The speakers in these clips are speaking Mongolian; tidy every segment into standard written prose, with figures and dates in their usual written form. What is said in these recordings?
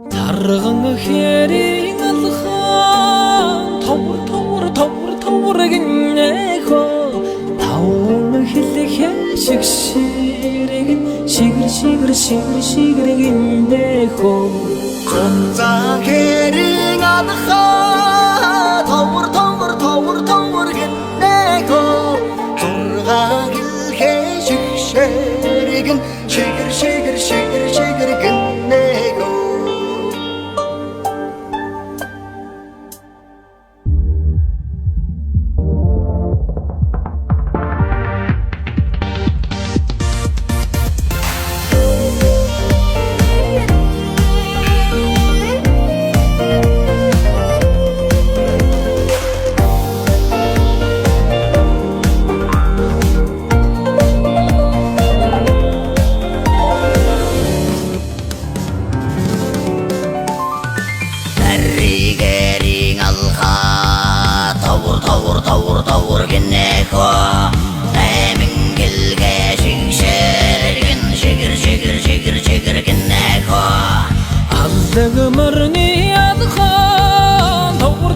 Тарган хэрийн алхан товор гинэхо таван хэлэх шигэр гинэхо Ганцаа хэрийн алхан товор гинэхо зургаан хэлэх шигэр гинэхо Товор гинэхо эмин гэлгэ шигэр гинэхо алдаг марны алхан товор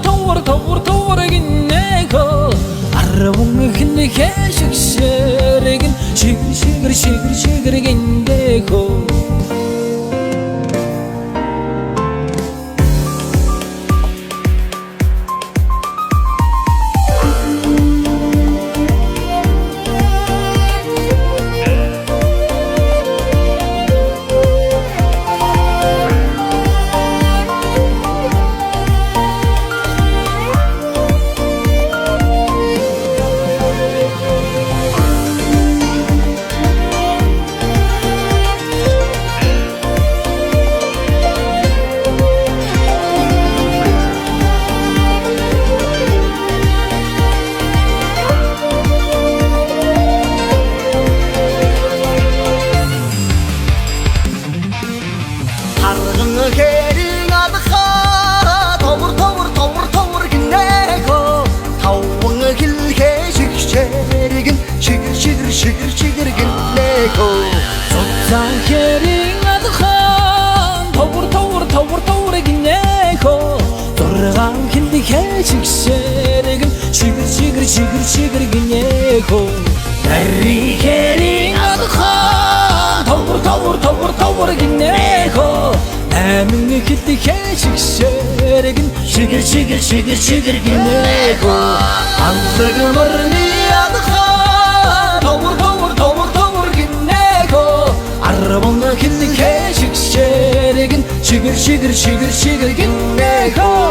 гинэхо арван хэлэх шигэр гинэхо хэрийн алхан товор гинэхо таван хэлэх шигэр гинэхо Цуцан хэрийн алхан товор гинэхо зургаан хэлэх шигэр гинэхо Дарри хэрийн алхан товор гинэхо амин хэлэх шигэр гинэхо алдаг марны алхан товор гинэхо арван хэлэх шигэр гинэхо